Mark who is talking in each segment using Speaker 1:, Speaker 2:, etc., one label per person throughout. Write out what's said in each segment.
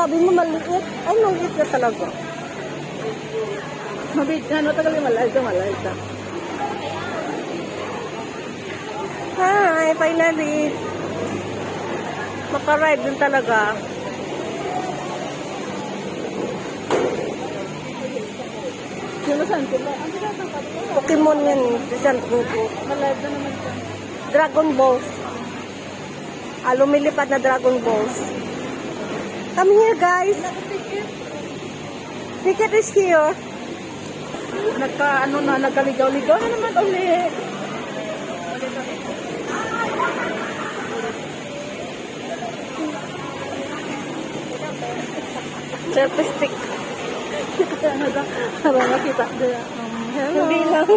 Speaker 1: sabi mo maliit. Ay, maliit na talaga.
Speaker 2: Mabit, ano tagal yung malay ka.
Speaker 1: Hi, finally. Maka-ride din talaga.
Speaker 2: Yung saan ko ba? Ang pinatangkat ko.
Speaker 1: Pokemon yan, si San Goku.
Speaker 2: Malive na naman siya.
Speaker 1: Dragon Balls. Lumilipad na Dragon Balls. Come here, guys. Ticket is here.
Speaker 2: Nagkaligaw-ligaw na naman ulit.
Speaker 1: Selfie stick.
Speaker 2: Para makita nila. Hello.
Speaker 1: Hindi lang.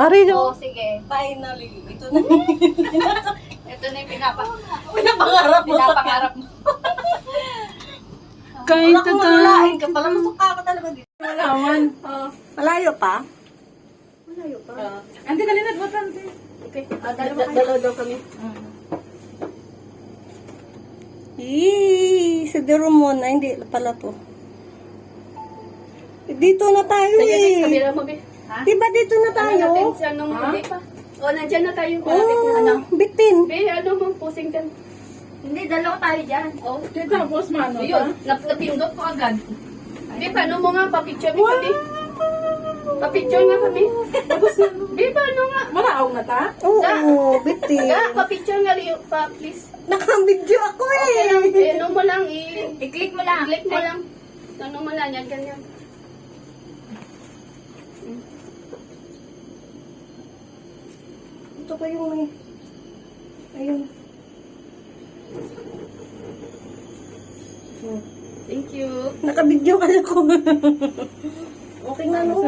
Speaker 1: Ari,
Speaker 3: Oo,
Speaker 1: no?
Speaker 3: sige.
Speaker 1: Finally. Ito na.
Speaker 3: Ito na yung
Speaker 1: Pinapangarap mo.
Speaker 3: pinapangarap mo.
Speaker 2: Kain
Speaker 1: Wala kang mamalain ka pala. Masukha ka talaga dito.
Speaker 2: Malaman.
Speaker 1: Malayo pa?
Speaker 2: Malayo pa. Andi kanina butan. Okay.
Speaker 1: Dalawa daw kami. Yee! Si Derumon. Ay, hindi pala to. Dito na tayo eh.
Speaker 3: Kamera mo, be. Ha?
Speaker 1: Diba dito na tayo?
Speaker 3: Natin siya nung hindi pa. O, nandyan na tayo. Malapit na. Ano?
Speaker 1: Bitin.
Speaker 3: Be, ano mong pusing dyan? Hindi, dalawa tayo dyan. O,
Speaker 2: Tapos mano
Speaker 3: yun. Napindot ko agad. Be, paano mo nga? Papicture mo kami. Papicture nga kami. Be, paano nga?
Speaker 2: Malaaw na ta?
Speaker 1: Oo, bitin.
Speaker 3: Ga, papicture nga liyo pa, please.
Speaker 1: Nakambidyo ako eh.
Speaker 3: Okay lang. Ano mo lang, i-click mo lang. Click mo lang. Ano mo lang, yan, ganyan.
Speaker 1: Ito pa yung may... Ayun.
Speaker 3: Thank you.
Speaker 1: Nakabidyo ka na ko. Okay na no?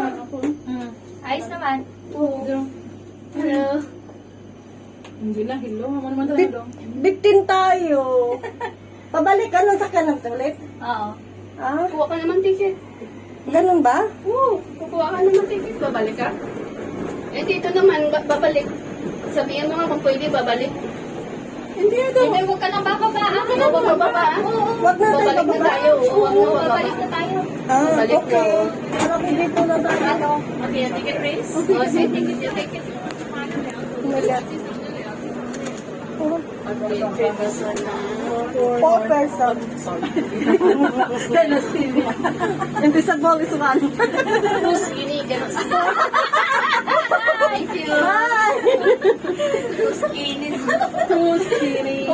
Speaker 3: Ayos naman.
Speaker 1: Oo.
Speaker 3: Hello.
Speaker 2: Hindi na, hello. Ano naman
Speaker 1: Bit,
Speaker 2: daw?
Speaker 1: bitin tayo. Pabalik ka ng sakyan ng ulit?
Speaker 3: Oo.
Speaker 1: Ah,
Speaker 3: Kuha ka naman ticket.
Speaker 1: ganun ba?
Speaker 3: Oo, kukuha ka naman ticket. Babalik ka? Eh, dito naman, babalik. Sabihin mo nga kung pwede, babalik.
Speaker 1: Hindi daw.
Speaker 3: Hindi, huwag ka nang bababa. Huwag ka nang bababa.
Speaker 1: Wag na tayo
Speaker 3: Babalik na
Speaker 1: bababa.
Speaker 3: tayo. Huwag mo, babalik na tayo.
Speaker 1: Ah,
Speaker 3: Balik
Speaker 1: okay.
Speaker 3: na.
Speaker 1: Harap dito na tayo.
Speaker 3: Okay, ticket race? Oo, sige, ticket yung ticket.
Speaker 1: Oh my God. Oh,
Speaker 3: Okay, person na.
Speaker 1: 4 person.
Speaker 2: Kaya sili.
Speaker 1: Invisible is one.
Speaker 3: Who's ini? Ganon. Thank you.
Speaker 1: Bye!
Speaker 3: Who's ini?
Speaker 2: Who's kidding?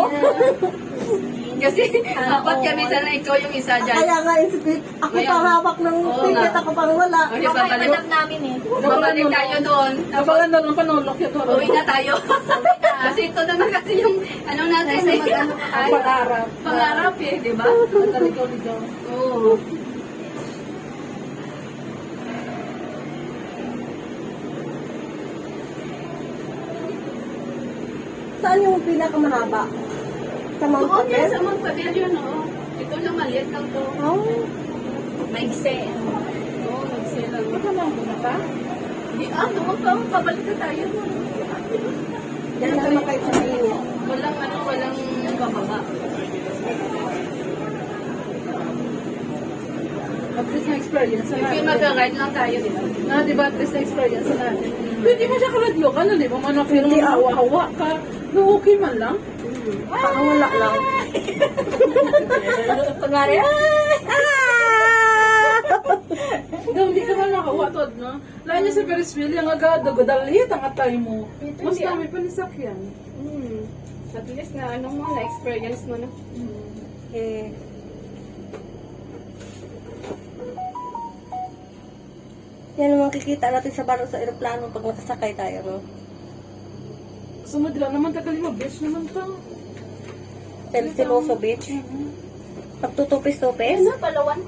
Speaker 3: Kasi apat kami sana, ikaw yung isa dyan.
Speaker 1: Kaya nga, insipit. Ako
Speaker 3: Ngayon.
Speaker 1: pang hawak ng
Speaker 3: Oo
Speaker 1: ticket,
Speaker 3: nga.
Speaker 1: ako pang wala.
Speaker 3: Okay, babalik.
Speaker 2: namin eh.
Speaker 3: Babalik tayo doon. Tapos,
Speaker 2: Kapalan na lang panulok yun.
Speaker 3: uwi na tayo. Kasi ito naman kasi yung, ano natin eh. Ay,
Speaker 2: Pangarap.
Speaker 3: pangarap eh, di ba?
Speaker 2: Nagkaligaw-ligaw.
Speaker 3: Oo.
Speaker 1: Saan yung pinakamahaba? Sa Mount
Speaker 3: Doon yan
Speaker 1: Everest?
Speaker 3: sa Mount Pavilion, oo. Ito lang, maliit lang to.
Speaker 1: Oh.
Speaker 3: Maigse. Oo, maigse lang.
Speaker 2: Baka lang na ta?
Speaker 3: Di, doon pa, pabalik na tayo.
Speaker 1: Yan naman kayo sa inyo.
Speaker 3: Walang ano, walang bababa.
Speaker 2: At least na experience na
Speaker 3: Sige,
Speaker 2: natin.
Speaker 3: mag-ride lang tayo, di ba?
Speaker 2: Na, di ba, at least na experience na natin. Pwede mo siya kaladyo ka na, di ba? Manok yun naman hawa-hawa ka. No, okay man lang.
Speaker 1: Parang wala lang.
Speaker 3: Pagari,
Speaker 2: Ikaw, hindi ka man nakawa to, no? Lahat niya sa Ferris wheel, yung agad, dalit ang atay mo. Mas dami pa ni sakyan.
Speaker 3: At least na ano mo, na-experience mo na.
Speaker 1: Eh. Yan naman kikita natin sa baro sa aeroplano pag nakasakay tayo, no?
Speaker 2: Sunod lang naman, tagalima, beach naman to.
Speaker 1: Siloso Beach. Pagtutupis-tupis.
Speaker 3: Ano, Palawan?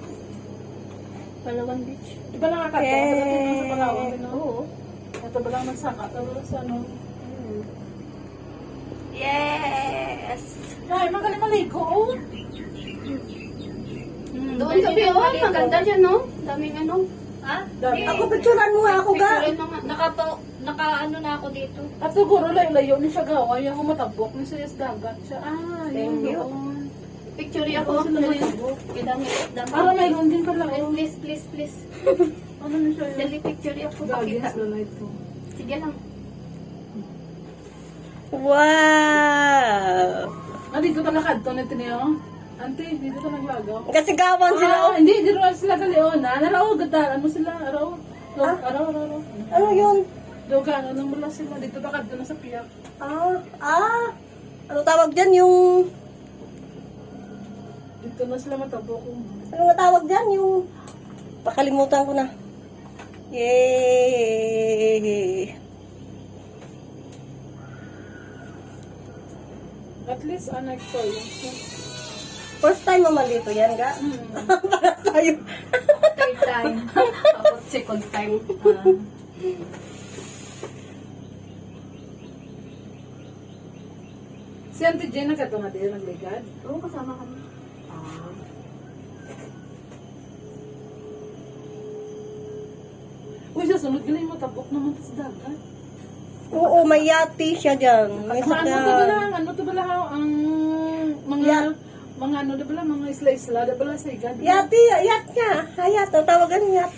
Speaker 3: Palawan Beach.
Speaker 2: Di ba nakakatawa?
Speaker 1: Yay!
Speaker 2: Pagdating sa Palawan, no?
Speaker 3: Oo.
Speaker 2: Ito ba lang nagsaka? Tapos sa ano?
Speaker 1: Yes!
Speaker 2: Ay, magaling maligo, oh.
Speaker 3: Doon kami, oh, maganda dyan, no? Daming ano. Ha?
Speaker 2: Dami.
Speaker 1: Ako picturean mo nga ako, ga.
Speaker 3: Picturean mo nga. naka-ano na ako dito.
Speaker 2: At siguro layo ni siya gawa, yung matabok ni siya sa dagat siya.
Speaker 1: Thank you.
Speaker 3: Picture ako.
Speaker 2: Ako sila matabok.
Speaker 3: Dami.
Speaker 2: Para mayroon din pala.
Speaker 3: Please, please, please.
Speaker 2: Ano na siya
Speaker 3: Dali picture ako.
Speaker 2: Gagi
Speaker 3: Pakita.
Speaker 2: sa light ko.
Speaker 3: Sige lang.
Speaker 1: Wow!
Speaker 2: Dito ka nakadto na tiniyo. Auntie, dito ka naglagaw.
Speaker 1: Kasi gawan sila. Oh.
Speaker 2: Hindi, di rin sila kaliona. Naraw, gataran mo sila. Araw. Araw.
Speaker 1: Ano yun?
Speaker 2: Doga, ano mula sila. Dito ka kadto na sa piyak.
Speaker 1: Ano tawag dyan? Yung...
Speaker 2: Dito na sila matabok.
Speaker 1: Ano nga tawag dyan? Yung... Pakalimutan ko na. Yay!
Speaker 2: At least, anak ko yun.
Speaker 1: First time mo man dito yan, ga? Para tayo.
Speaker 3: Third time. Tapos second time.
Speaker 2: Si Auntie Jen, nagkato nga din, nagligad.
Speaker 3: Oo, kasama kami.
Speaker 2: Uy, sa sunod, galing matabok naman sa dagat.
Speaker 1: Oo, may yati siya dyan. May
Speaker 2: Ano to
Speaker 1: sakyan.
Speaker 2: bala, ang mga, ano na bala, mga isla-isla, na bala sa igad.
Speaker 1: Yati, yat nga. Hayat, ang tawagan yat.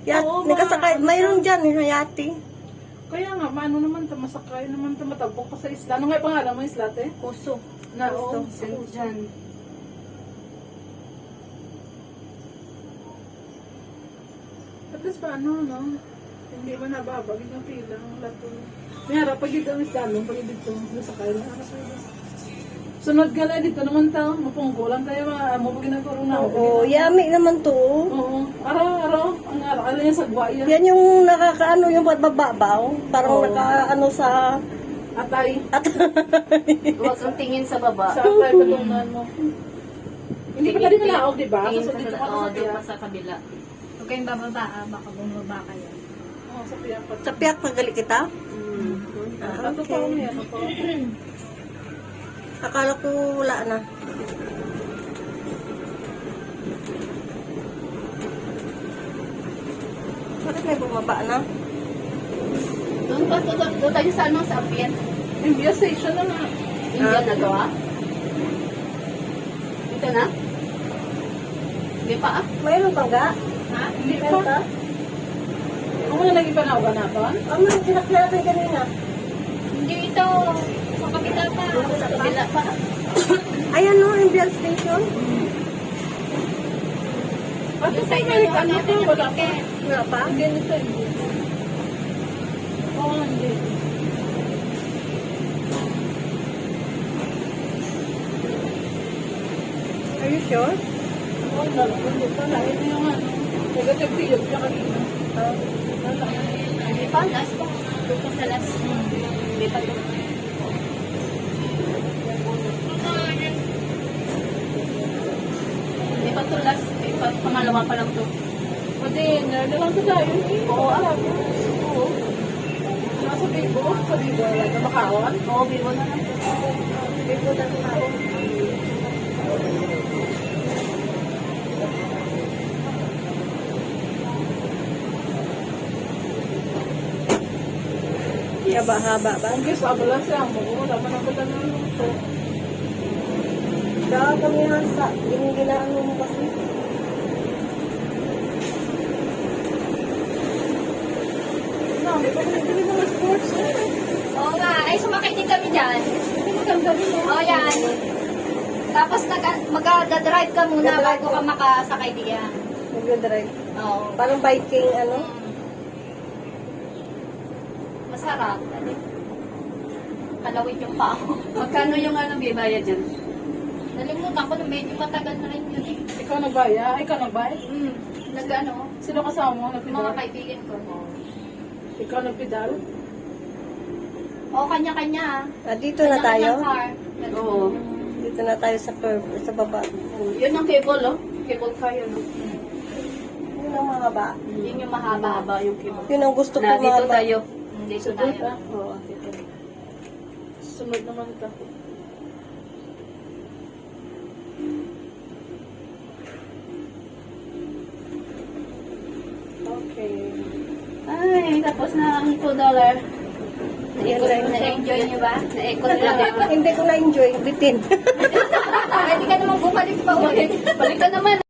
Speaker 1: Yat,
Speaker 2: Oo,
Speaker 1: nakasakay. Mayroon dyan, hayati.
Speaker 2: Kaya nga, maano naman ta, masakay naman ta, matabok pa sa isla. Ano nga yung pangalan mo, isla, te?
Speaker 3: Puso.
Speaker 2: Na, oo.
Speaker 3: St. John.
Speaker 2: At least paano, no? Hindi man nababag yung pila, ang lato. Mayara, pag dito ang isla, pag dito, nasakay na, sunod ka na dito naman ta, mapungkulan tayo, mo pag ginagkaroon na.
Speaker 1: Oo, yummy naman to.
Speaker 2: Oo. Araw. Ang araw yung sagwa yan.
Speaker 1: Yan yung nakakaano, yung bababaw. Parang
Speaker 2: Oo.
Speaker 1: nakaano sa...
Speaker 2: Atay.
Speaker 3: Huwag kang tingin sa baba.
Speaker 2: Sa atay patungan mo. Hindi pa tayo malaog, di ba?
Speaker 3: Tingin
Speaker 2: Kasi
Speaker 3: ka
Speaker 2: dito
Speaker 3: sa,
Speaker 2: ka
Speaker 3: oo,
Speaker 2: sa
Speaker 3: doon
Speaker 2: piyak.
Speaker 3: pa sa kabila. Huwag kayong bababa, baka bumaba kayo.
Speaker 2: Oo, sa piyak pa.
Speaker 1: Sa piyak pagali kita.
Speaker 2: Ano pa ako yan? Ano pa?
Speaker 1: Akala ko wala na. Bakit may bumaba na?
Speaker 3: Doon pa, doon tayo sa ano, sa Apien.
Speaker 2: India station na nga.
Speaker 3: Indian na to, ha? Dito na? Hindi pa, ah?
Speaker 1: Mayroon pa nga?
Speaker 3: Ha?
Speaker 2: Hindi
Speaker 1: Meron
Speaker 2: pa.
Speaker 1: pa?
Speaker 2: Ano na naging panawagan natin?
Speaker 1: Ano yung sinakyan natin kanina?
Speaker 3: Hindi ito. Sa kabila pa. Sa kabila pa.
Speaker 1: Ayan no, Indian Station.
Speaker 2: At
Speaker 3: Doon
Speaker 2: sa
Speaker 3: tayo
Speaker 2: Amerika
Speaker 3: ano,
Speaker 2: na wala pa.
Speaker 1: Wala pa?
Speaker 2: Hindi na sa India. Oo, hindi.
Speaker 1: Are you sure?
Speaker 2: Oo, hindi pa. Lahat na yung ano. Nagkatagpilog siya kanina.
Speaker 3: Hindi pa, last pa. Doon pa sa last. Hindi pa doon. Hindi pa to last. Hindi pa, pangalawa pa lang to.
Speaker 2: Pati, na lang ito tayo.
Speaker 3: Oo, alam.
Speaker 2: Oo. Nasa Bibo? Sa Bibo, like, Makawan?
Speaker 3: Oo, bibo na lang.
Speaker 2: Bibo na tayo.
Speaker 1: Haba-haba ba?
Speaker 2: Ang gusto, abala siya mo. Wala man ang pala ng luto.
Speaker 1: Dahil kami sa yung ginaano mo kasi.
Speaker 2: No, may pa pinagdali mga sports.
Speaker 3: Oo nga. Ay, sumakay din kami dyan.
Speaker 2: Hindi maganda rin, no?
Speaker 3: Oo, yan. Tapos mag-drive ka muna
Speaker 1: Dadrive
Speaker 3: bago ka makasakay diyan.
Speaker 1: Nag-drive.
Speaker 3: Oo.
Speaker 1: Parang biking ano.
Speaker 3: Masarap. Kalawit yung paa ko. Magkano yung ano, bibaya dyan? Nalimutan ko na medyo matagal na rin yun eh.
Speaker 2: Ikaw nagbaya? Ay, ikaw nagbaya?
Speaker 3: Nag-ano,
Speaker 2: Sino kasama mo?
Speaker 3: mga
Speaker 2: Nagpidal?
Speaker 3: kaibigan ko.
Speaker 2: Ikaw nagpidal?
Speaker 3: Oo, kanya-kanya ah.
Speaker 1: Dito na tayo.
Speaker 3: Kanya-kanyang car.
Speaker 2: Oo.
Speaker 1: Dito na tayo sa curve, sa baba.
Speaker 3: Yun ang cable, oh. Cable car yun. Oh.
Speaker 1: Yun ang mahaba.
Speaker 3: Yun yung mahaba-haba yung cable.
Speaker 1: Yun ang gusto ko
Speaker 3: Na, dito
Speaker 1: mahaba.
Speaker 3: tayo. Dito
Speaker 2: Sunod,
Speaker 3: tayo.
Speaker 2: ah.
Speaker 3: Oo, dito.
Speaker 2: Sunod naman ito. Okay.
Speaker 3: Ay, tapos na ang $2. Na-enjoy niyo ba? Na-ikot lang.
Speaker 1: Hindi ko na-enjoy. Bitin.
Speaker 3: Pwede ka naman bumalik pa ulit. Balik ka naman.